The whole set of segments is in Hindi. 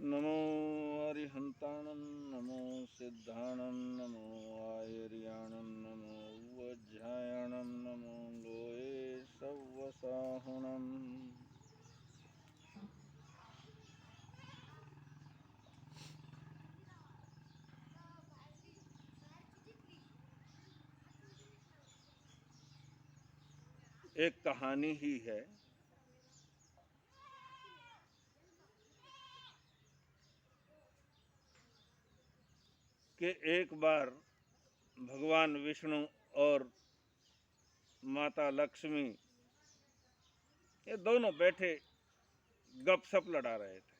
नमो अरिहंताणं नमो सिद्धाणं नमो आयर्याणं नमो वज्रायणं नमो लोये सव्वसाहुणम्। एक कहानी ही है कि एक बार भगवान विष्णु और माता लक्ष्मी ये दोनों बैठे गपशप लड़ा रहे थे।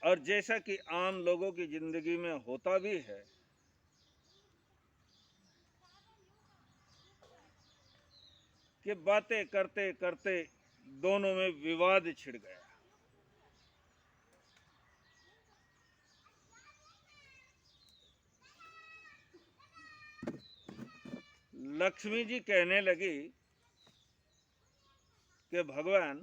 और जैसा कि आम लोगों की जिंदगी में होता भी है कि बातें करते करते दोनों में विवाद छिड़ गया। लक्ष्मी जी कहने लगी कि भगवान,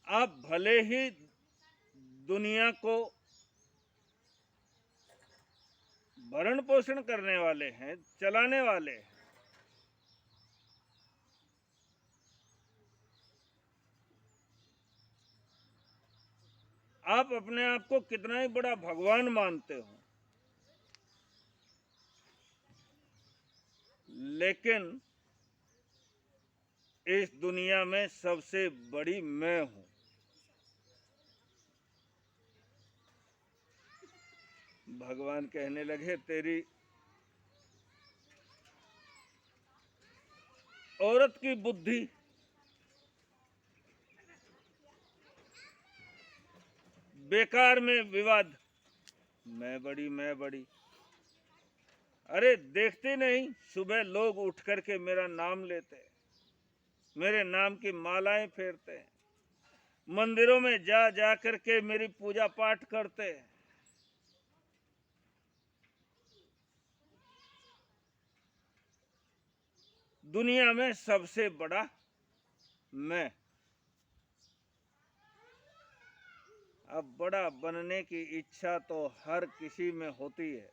आप भले ही दुनिया को भरण पोषण करने वाले हैं, चलाने वाले हैं, आप अपने आप को कितना ही बड़ा भगवान मानते हो, लेकिन इस दुनिया में सबसे बड़ी मैं हूं। भगवान कहने लगे, तेरी औरत की बुद्धि, बेकार में विवाद, मैं बड़ी मैं बड़ी। अरे देखते नहीं, सुबह लोग उठ करके मेरा नाम लेते हैं, मेरे नाम की मालाएं फेरते हैं, मंदिरों में जा जा करके मेरी पूजा पाठ करते हैं। दुनिया में सबसे बड़ा मैं। अब बड़ा बनने की इच्छा तो हर किसी में होती है,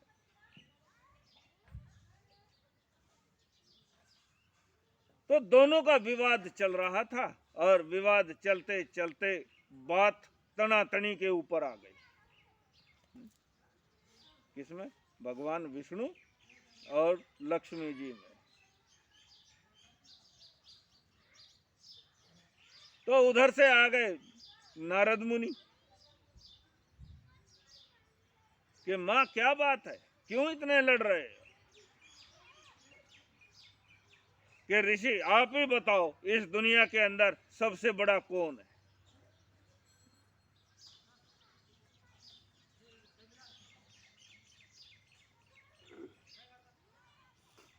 तो दोनों का विवाद चल रहा था और विवाद चलते चलते बात तनातनी के ऊपर आ गई। किसमें? भगवान विष्णु और लक्ष्मी जी में। तो उधर से आ गए नारद मुनि कि माँ क्या बात है, क्यों इतने लड़ रहे हो? कि ऋषि आप ही बताओ, इस दुनिया के अंदर सबसे बड़ा कौन है?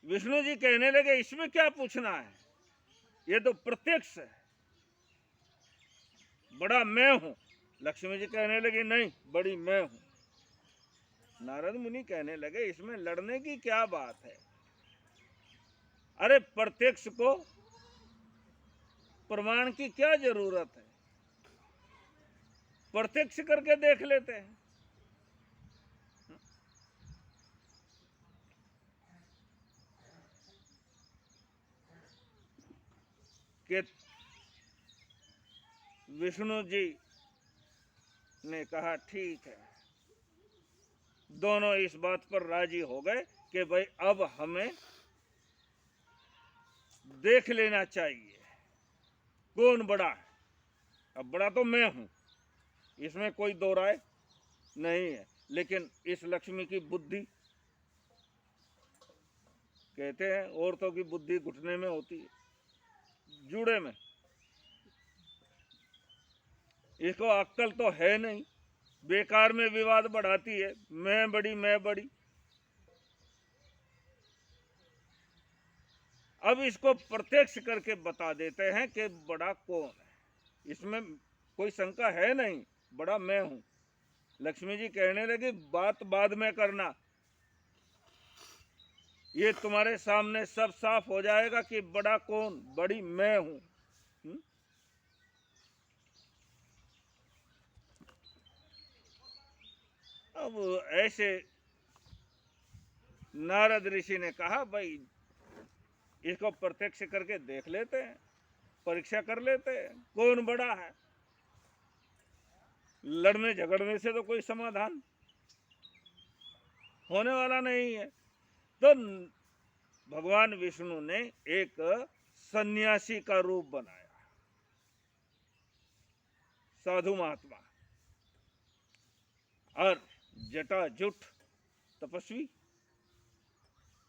विष्णु जी कहने लगे, इसमें क्या पूछना है, ये तो प्रत्यक्ष है, बड़ा मैं हूं। लक्ष्मी जी कहने लगी, नहीं, बड़ी मैं हूं। नारद मुनि कहने लगे, इसमें लड़ने की क्या बात है? अरे प्रत्यक्ष को प्रमाण की क्या जरूरत है, प्रत्यक्ष करके देख लेते हैं। कि विष्णु जी ने कहा, ठीक है। दोनों इस बात पर राजी हो गए कि भाई अब हमें देख लेना चाहिए कौन बड़ा है। अब बड़ा तो मैं हूं, इसमें कोई दो राय नहीं है, लेकिन इस लक्ष्मी की बुद्धि, कहते हैं औरतों की बुद्धि घुटने में होती है, जूड़े में। इसको अक्ल तो है नहीं, बेकार में विवाद बढ़ाती है, मैं बड़ी मैं बड़ी। अब इसको प्रत्यक्ष करके बता देते हैं कि बड़ा कौन है, इसमें कोई शंका है नहीं, बड़ा मैं हूं। लक्ष्मी जी कहने लगी, बात बाद में करना, ये तुम्हारे सामने सब साफ हो जाएगा कि बड़ा कौन, बड़ी मैं हूं। अब ऐसे नारद ऋषि ने कहा, भाई इसको प्रत्यक्ष करके देख लेते हैं, परीक्षा कर लेते हैं कौन बड़ा है। लड़ने झगड़ने से तो कोई समाधान होने वाला नहीं है। तो भगवान विष्णु ने एक सन्यासी का रूप बनाया, साधु महात्मा, और जटाजुट तपस्वी,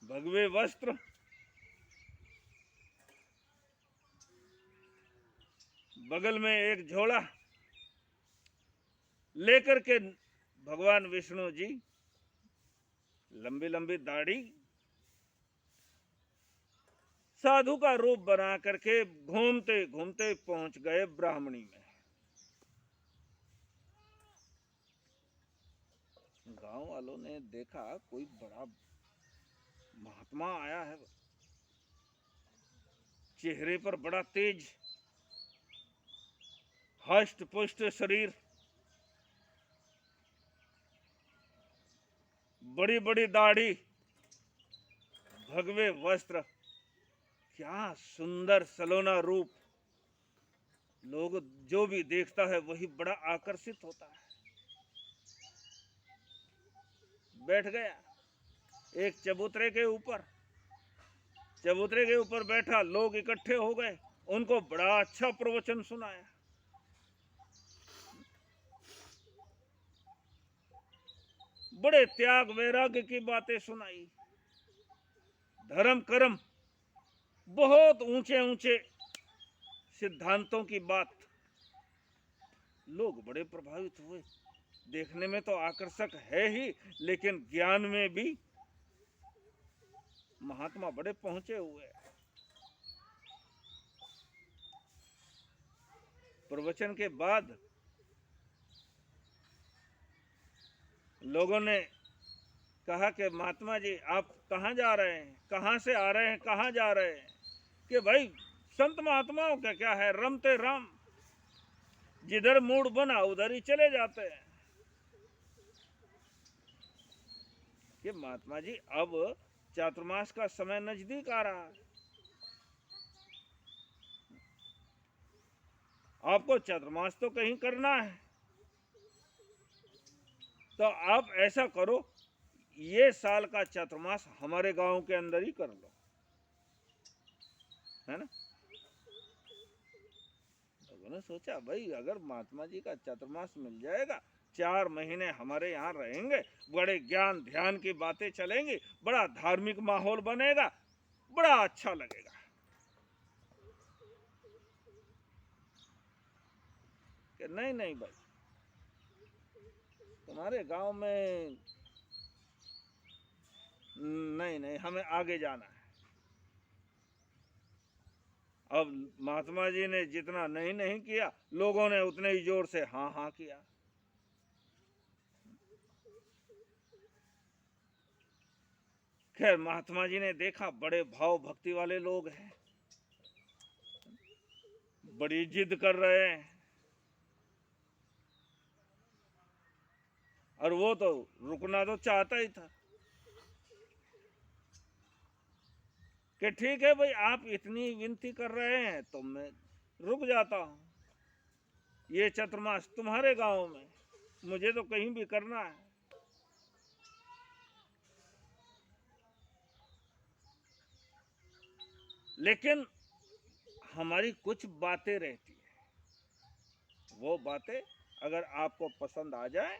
भगवे वस्त्र, बगल में एक झोला लेकर के भगवान विष्णु जी लंबी लंबी दाढ़ी, साधु का रूप बना करके घूमते घूमते पहुंच गए ब्राह्मणी में। गांव वालों ने देखा कोई बड़ा महात्मा आया है, चेहरे पर बड़ा तेज, हष्ट पुष्ट शरीर, बड़ी बड़ी दाढ़ी, भगवे वस्त्र, क्या सुंदर सलोना रूप। लोग जो भी देखता है वही बड़ा आकर्षित होता है। बैठ गया एक चबूतरे के ऊपर, चबूतरे के ऊपर बैठा, लोग इकट्ठे हो गए, उनको बड़ा अच्छा प्रवचन सुनाया। बड़े त्याग वैराग्य की बातें सुनाई, धर्म कर्म, बहुत ऊंचे ऊंचे सिद्धांतों की बात। लोग बड़े प्रभावित हुए। देखने में तो आकर्षक है ही, लेकिन ज्ञान में भी महात्मा बड़े पहुंचे हुए। प्रवचन के बाद लोगों ने कहा कि महात्मा जी आप कहाँ जा रहे हैं, कहाँ से आ रहे हैं, कहाँ जा रहे हैं? कि भाई संत महात्माओं का क्या है, रमते राम, जिधर मूड बना उधर ही चले जाते हैं। कि महात्मा जी अब चातुर्मास का समय नजदीक आ रहा है, आपको चातुर्मास तो कहीं करना है, तो आप ऐसा करो, ये साल का चातुर्मास हमारे गांव के अंदर ही कर लो, है ना। लोगों ने सोचा भाई अगर महात्मा जी का चातुर्मास मिल जाएगा, 4 महीने हमारे यहाँ रहेंगे, बड़े ज्ञान ध्यान की बातें चलेंगी, बड़ा धार्मिक माहौल बनेगा, बड़ा अच्छा लगेगा। कि नहीं नहीं भाई, तुम्हारे गांव में नहीं नहीं, हमें आगे जाना है। अब महात्मा जी ने जितना नहीं नहीं किया, लोगों ने उतने ही जोर से हाँ हाँ किया। खैर महात्मा जी ने देखा बड़े भाव भक्ति वाले लोग हैं, बड़ी जिद कर रहे हैं, और वो तो रुकना तो चाहता ही था। कि ठीक है भाई, आप इतनी विनती कर रहे हैं तो मैं रुक जाता हूं, ये चतुर्मास तुम्हारे गांव में, मुझे तो कहीं भी करना है। लेकिन हमारी कुछ बातें रहती है, वो बातें अगर आपको पसंद आ जाए,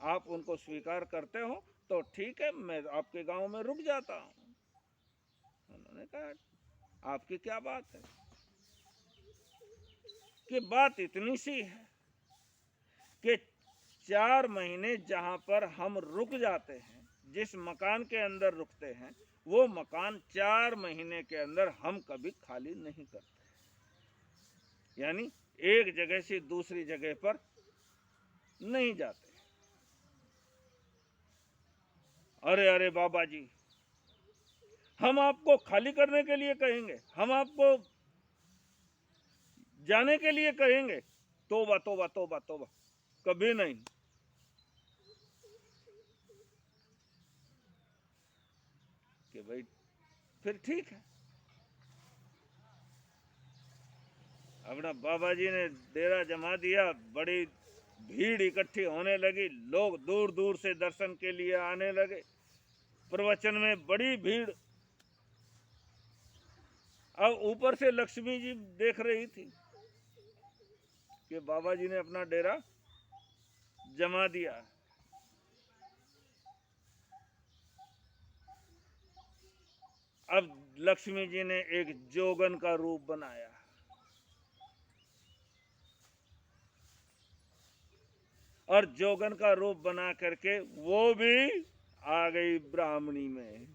आप उनको स्वीकार करते हो तो ठीक है, मैं आपके गांव में रुक जाता हूं। उन्होंने कहा आपकी क्या बात है? कि बात इतनी सी है कि 4 महीने जहां पर हम रुक जाते हैं, जिस मकान के अंदर रुकते हैं, वो मकान 4 महीने के अंदर हम कभी खाली नहीं करते, यानी एक जगह से दूसरी जगह पर नहीं जाते। अरे अरे बाबा जी, हम आपको खाली करने के लिए कहेंगे, हम आपको जाने के लिए कहेंगे? तौबा तौबा तौबा तौबा, कभी नहीं। कि भाई फिर ठीक है। अपना बाबा जी ने डेरा जमा दिया, बड़ी भीड़ इकट्ठी होने लगी, लोग दूर दूर से दर्शन के लिए आने लगे, प्रवचन में बड़ी भीड़। अब ऊपर से लक्ष्मी जी देख रही थी कि बाबा जी ने अपना डेरा जमा दिया। अब लक्ष्मी जी ने एक जोगन का रूप बनाया और जोगन का रूप बना करके वो भी आ गई ब्राह्मणी में।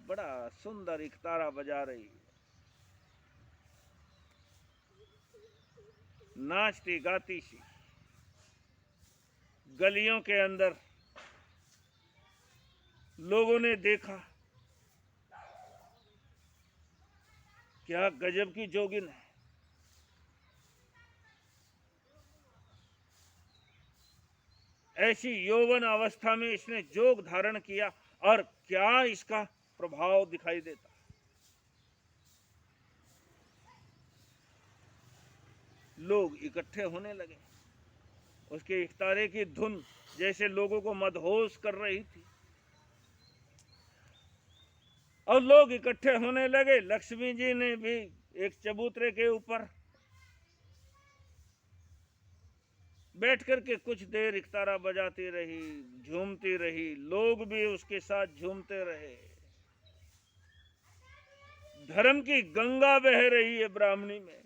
बड़ा सुंदर इकतारा बजा रही, नाचती गाती सी गलियों के अंदर लोगों ने देखा, क्या गजब की जोगिन है। ऐसी यौवन अवस्था में इसने जोग धारण किया और क्या इसका प्रभाव दिखाई देता। लोग इकट्ठे होने लगे, उसके इकतारे की धुन जैसे लोगों को मदहोश कर रही थी और लोग इकट्ठे होने लगे। लक्ष्मी जी ने भी एक चबूतरे के ऊपर बैठ करके कुछ देर इकतारा बजाती रही, झूमती रही, लोग भी उसके साथ झूमते रहे। धर्म की गंगा बह रही है ब्राह्मणी में।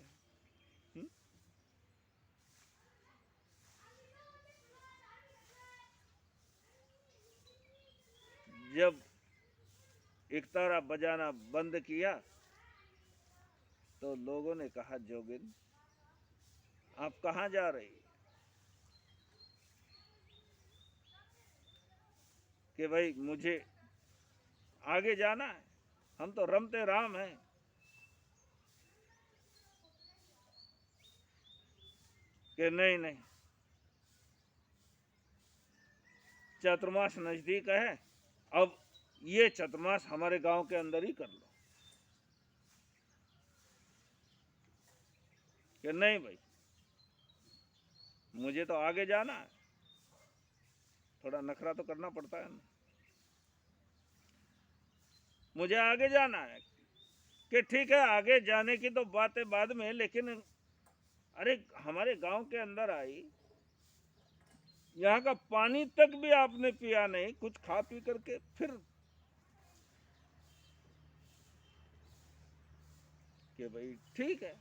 जब इकतारा बजाना बंद किया तो लोगों ने कहा, जोगिन आप कहां जा रही? कि भाई मुझे आगे जाना है, हम तो रमते राम हैं। कि नहीं नहीं, चतुर्मास नजदीक है, अब ये चतुर्मास हमारे गांव के अंदर ही कर लो। कि नहीं भाई, मुझे तो आगे जाना है, थोड़ा नखरा तो करना पड़ता है ना, मुझे आगे जाना है। कि ठीक है, आगे जाने की तो बात है बाद में, लेकिन अरे हमारे गांव के अंदर आई, यहाँ का पानी तक भी आपने पिया नहीं, कुछ खा पी करके फिर। कि भाई ठीक है,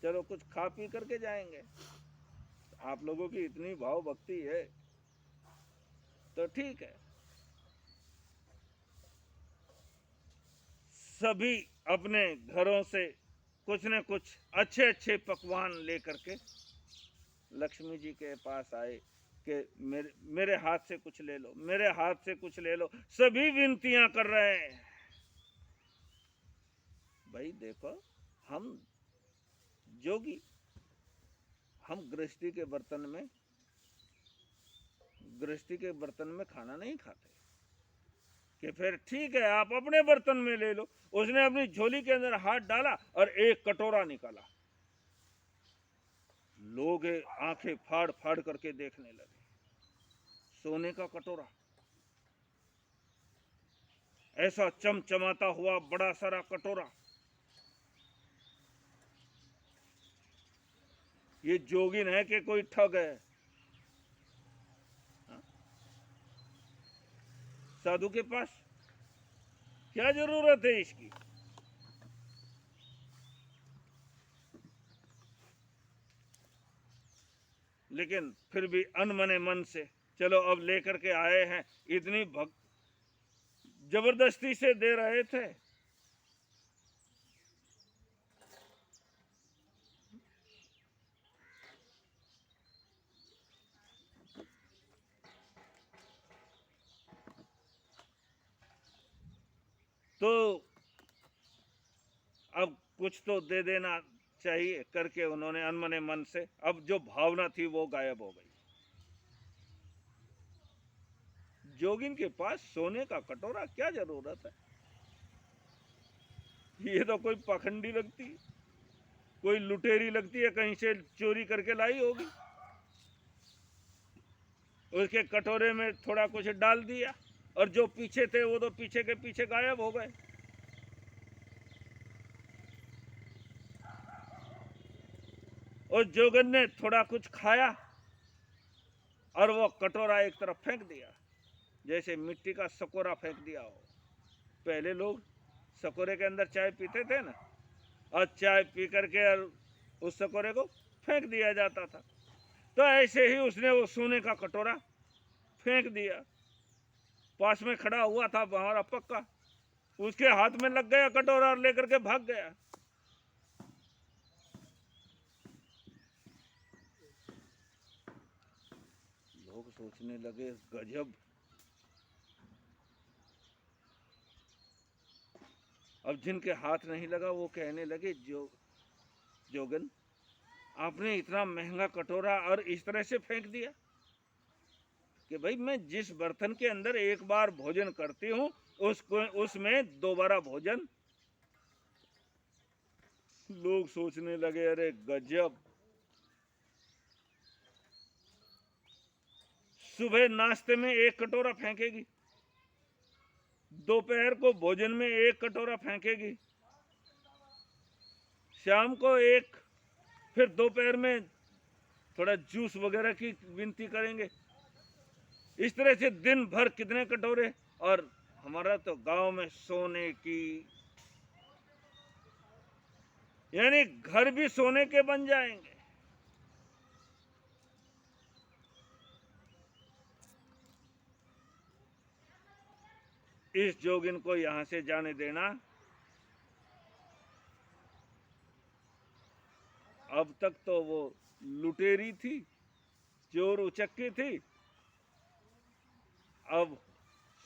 चलो कुछ खा पी करके जाएंगे, आप लोगों की इतनी भाव भक्ति है तो ठीक है। सभी अपने घरों से कुछ न कुछ अच्छे अच्छे पकवान लेकर के लक्ष्मी जी के पास आए कि मेरे हाथ से कुछ ले लो, मेरे हाथ से कुछ ले लो। सभी विनतियां कर रहे हैं। भाई देखो, हम जोगी, हम गृहस्थी के बर्तन में खाना नहीं खाते। कि फिर ठीक है, आप अपने बर्तन में ले लो। उसने अपनी झोली के अंदर हाथ डाला और एक कटोरा निकाला। लोग आंखें फाड़ फाड़ करके देखने लगे। सोने का कटोरा, ऐसा चमचमाता हुआ बड़ा सारा कटोरा। ये जोगिन है कि कोई ठग है? साधु के पास क्या जरूरत है इसकी? लेकिन फिर भी अनमने मन से चलो अब लेकर के आए हैं, इतनी जबरदस्ती से दे रहे थे। तो अब कुछ तो दे देना चाहिए करके उन्होंने अनमने मन से, अब जो भावना थी वो गायब हो गई। जोगिन के पास सोने का कटोरा, क्या जरूरत है? ये तो कोई पाखंडी लगती है, कोई लुटेरी लगती है, कहीं से चोरी करके लाई होगी। उसके कटोरे में थोड़ा कुछ डाल दिया और जो पीछे थे वो तो पीछे के पीछे गायब हो गए। और जोगन ने थोड़ा कुछ खाया और वो कटोरा एक तरफ फेंक दिया, जैसे मिट्टी का सकोरा फेंक दिया हो। पहले लोग सकोरे के अंदर चाय पीते थे ना, और चाय पी करके उस सकोरे को फेंक दिया जाता था। तो ऐसे ही उसने वो सोने का कटोरा फेंक दिया। पास में खड़ा हुआ था हमारा पक्का, उसके हाथ में लग गया कटोरा और लेकर के भाग गया। लोग सोचने लगे गजब। अब जिनके हाथ नहीं लगा वो कहने लगे, जोगन आपने इतना महंगा कटोरा और इस तरह से फेंक दिया कि भाई मैं जिस बर्तन के अंदर एक बार भोजन करती हूँ उसमें दोबारा भोजन। लोग सोचने लगे अरे गजब। सुबह नाश्ते में एक कटोरा फेंकेगी, दोपहर को भोजन में एक कटोरा फेंकेगी, शाम को एक, फिर दोपहर में थोड़ा जूस वगैरह की विनती करेंगे। इस तरह से दिन भर कितने कटोरे। और हमारा तो गांव में सोने की, यानी घर भी सोने के बन जाएंगे। इस जोगिन को यहां से जाने देना। अब तक तो वो लुटेरी थी, चोर उचक्की थी, अब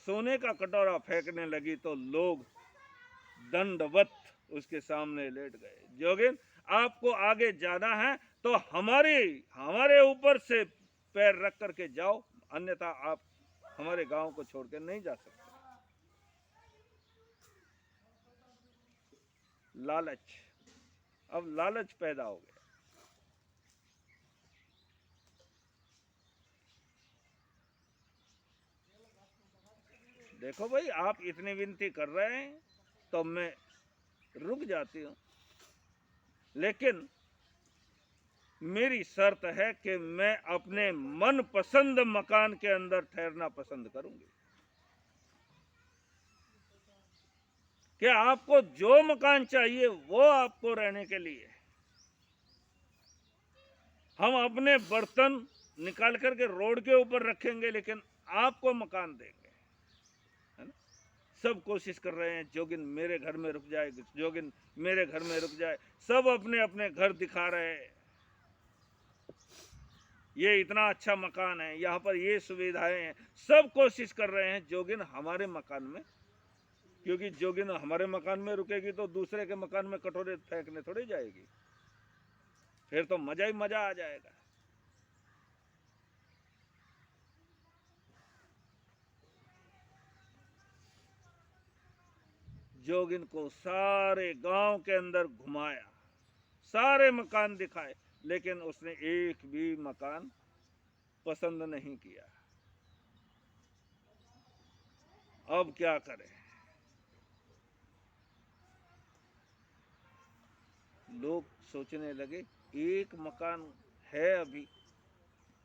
सोने का कटोरा फेंकने लगी तो लोग दंडवत उसके सामने लेट गए। जोगिन आपको आगे जाना है तो हमारे ऊपर से पैर रख करके जाओ, अन्यथा आप हमारे गांव को छोड़कर नहीं जा सकते। लालच, अब लालच पैदा हो गया। देखो भाई, आप इतनी विनती कर रहे हैं तो मैं रुक जाती हूँ, लेकिन मेरी शर्त है कि मैं अपने मन पसंद मकान के अंदर ठहरना पसंद करूंगी। कि आपको जो मकान चाहिए वो आपको रहने के लिए, हम अपने बर्तन निकाल करके रोड के ऊपर रखेंगे लेकिन आपको मकान देंगे, है ना। सब कोशिश कर रहे हैं जोगिन मेरे घर में रुक जाए, जोगिन मेरे घर में रुक जाए। सब अपने अपने घर दिखा रहे हैं, ये इतना अच्छा मकान है, यहाँ पर ये सुविधाएं हैं। सब कोशिश कर रहे हैं जोगिन हमारे मकान में, क्योंकि जोगिन हमारे मकान में रुकेगी तो दूसरे के मकान में कटोरे फेंकने थोड़ी जाएगी, फिर तो मजा ही मजा आ जाएगा। जोगिन को सारे गांव के अंदर घुमाया, सारे मकान दिखाए, लेकिन उसने एक भी मकान पसंद नहीं किया। अब क्या करें? लोग सोचने लगे एक मकान है अभी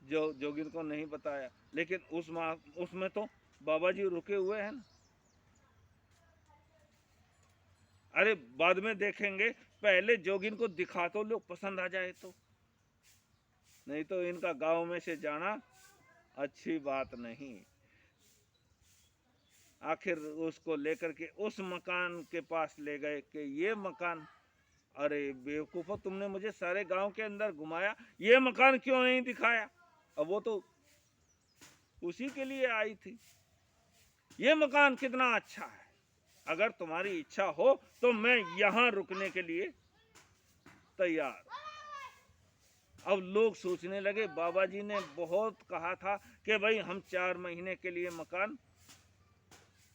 जो जोगिन को नहीं बताया, लेकिन उसमें तो बाबा जी रुके हुए हैं ना। अरे बाद में देखेंगे, पहले जोगिन को दिखा तो लोग पसंद आ जाए तो, नहीं तो इनका गांव में से जाना अच्छी बात नहीं। आखिर उसको लेकर के उस मकान के पास ले गए कि ये मकान, अरे बेवकूफो, तुमने मुझे सारे गांव के अंदर घुमाया, ये मकान क्यों नहीं दिखाया? अब वो तो उसी के लिए आई थी। ये मकान कितना अच्छा है, अगर तुम्हारी इच्छा हो तो मैं यहां रुकने के लिए तैयार। अब लोग सोचने लगे बाबा जी ने बहुत कहा था कि भाई हम 4 महीने के लिए मकान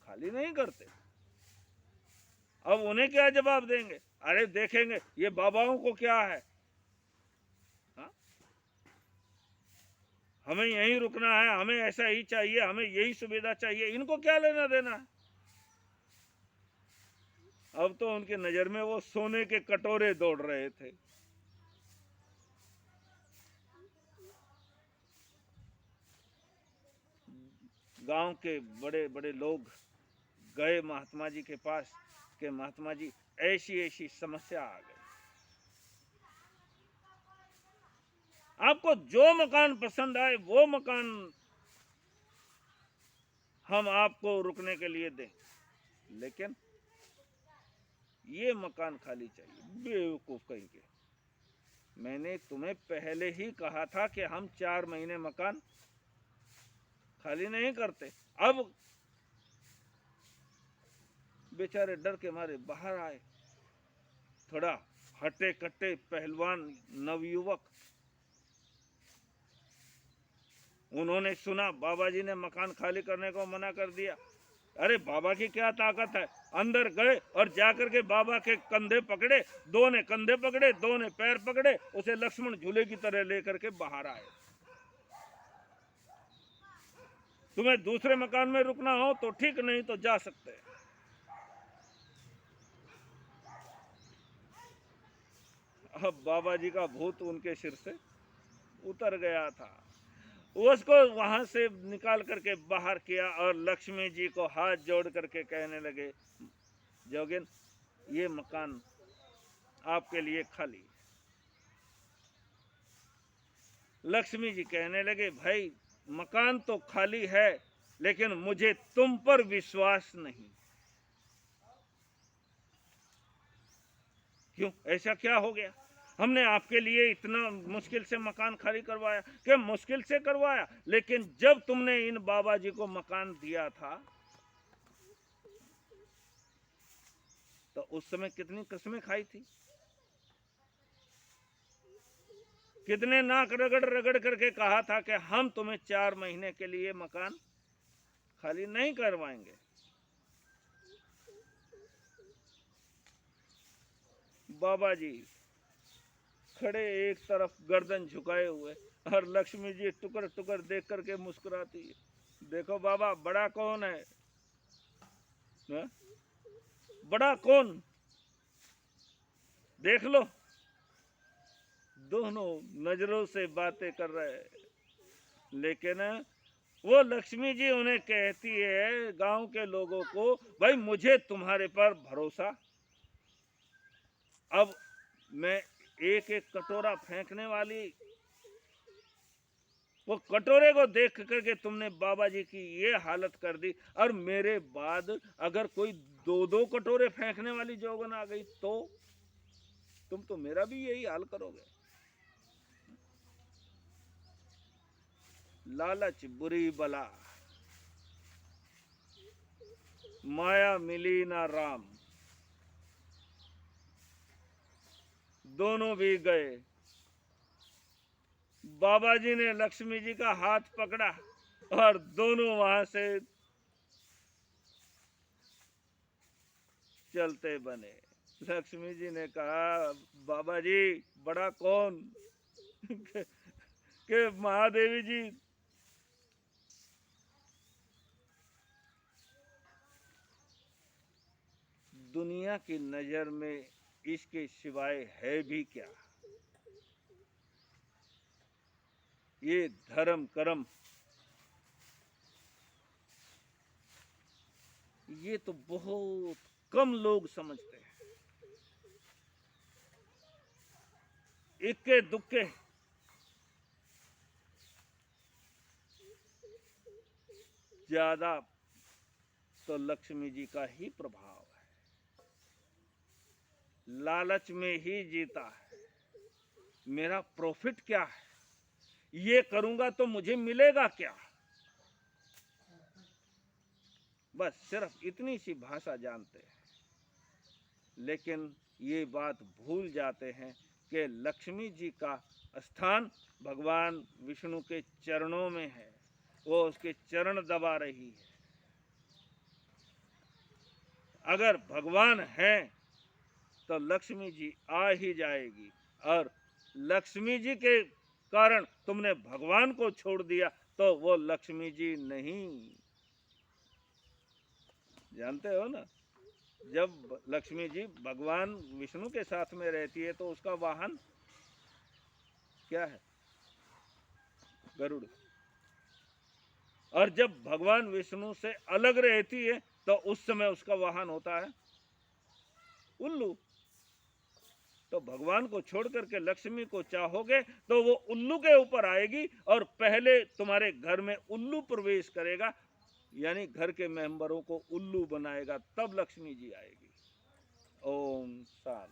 खाली नहीं करते। अब उन्हें क्या जवाब देंगे? अरे देखेंगे ये बाबाओं को क्या है, हा? हमें यहीं रुकना है, हमें ऐसा ही चाहिए, हमें यही सुविधा चाहिए, इनको क्या लेना देना है। अब तो उनके नजर में वो सोने के कटोरे दौड़ रहे थे। गांव के बड़े बड़े लोग गए महात्मा जी के पास कि महात्मा जी ऐसी ऐसी समस्या आ गई, आपको जो मकान पसंद आए वो मकान हम आपको रुकने के लिए दें, लेकिन ये मकान खाली चाहिए। बेवकूफ कहीं के, मैंने तुम्हें पहले ही कहा था कि हम 4 महीने मकान खाली नहीं करते। अब बेचारे डर के मारे बाहर आए, थोड़ा हट्टे कट्टे पहलवान नवयुवक। उन्होंने सुना बाबा जी ने मकान खाली करने को मना कर दिया। अरे बाबा की क्या ताकत है, अंदर गए और जाकर के बाबा के कंधे पकड़े, दो ने कंधे पकड़े, दो ने पैर पकड़े, उसे लक्ष्मण झूले की तरह लेकर के बाहर आए। तुम्हें दूसरे मकान में रुकना हो तो ठीक, नहीं तो जा सकते हैं। अब बाबा जी का भूत उनके सिर से उतर गया था। उसको वहां से निकाल करके बाहर किया और लक्ष्मी जी को हाथ जोड़ करके कहने लगे, जोगिन ये मकान आपके लिए खाली। लक्ष्मी जी कहने लगे, भाई मकान तो खाली है लेकिन मुझे तुम पर विश्वास नहीं। क्यों, ऐसा क्या हो गया? हमने आपके लिए इतना मुश्किल से मकान खाली करवाया। कि मुश्किल से करवाया, लेकिन जब तुमने इन बाबा जी को मकान दिया था तो उस समय कितनी कसमें खाई थी, कितने नाक रगड़ रगड़ करके कहा था कि हम तुम्हें 4 महीने के लिए मकान खाली नहीं करवाएंगे। बाबा जी खड़े एक तरफ गर्दन झुकाए हुए और लक्ष्मी जी टुकर टुकर देख करके मुस्कुराती है। देखो बाबा, बड़ा कौन है, ना? बड़ा कौन, देख लो। दोनों नजरों से बातें कर रहे हैं, लेकिन वो लक्ष्मी जी उन्हें कहती है गांव के लोगों को, भाई मुझे तुम्हारे पर भरोसा। अब मैं एक एक कटोरा फेंकने वाली, वो कटोरे को देख करके तुमने बाबा जी की ये हालत कर दी, और मेरे बाद अगर कोई 2-2 कटोरे फेंकने वाली जोगन आ गई तो तुम तो मेरा भी यही हाल करोगे। लालच बुरी बला, माया मिली ना राम। दोनों भी गए। बाबा जी ने लक्ष्मी जी का हाथ पकड़ा और दोनों वहां से चलते बने। लक्ष्मी जी ने कहा, बाबा जी बड़ा कौन के महादेवी जी दुनिया की नजर में इसके सिवाय है भी क्या? ये धर्म कर्म ये तो बहुत कम लोग समझते हैं। इक्के दुक्के ज्यादा तो लक्ष्मी जी का ही प्रभाव है, लालच में ही जीता है। मेरा प्रॉफिट क्या है, ये करूंगा तो मुझे मिलेगा क्या? बस सिर्फ इतनी सी भाषा जानते हैं, लेकिन ये बात भूल जाते हैं कि लक्ष्मी जी का स्थान भगवान विष्णु के चरणों में है, वो उसके चरण दबा रही है। अगर भगवान है तो लक्ष्मी जी आ ही जाएगी, और लक्ष्मी जी के कारण तुमने भगवान को छोड़ दिया तो वो लक्ष्मी जी नहीं। जानते हो ना, जब लक्ष्मी जी भगवान विष्णु के साथ में रहती है तो उसका वाहन क्या है? गरुड़। और जब भगवान विष्णु से अलग रहती है तो उस समय उसका वाहन होता है उल्लू। तो भगवान को छोड़ करके लक्ष्मी को चाहोगे तो वो उल्लू के ऊपर आएगी, और पहले तुम्हारे घर में उल्लू प्रवेश करेगा, यानी घर के मेंबरों को उल्लू बनाएगा, तब लक्ष्मी जी आएगी। ओम शांति।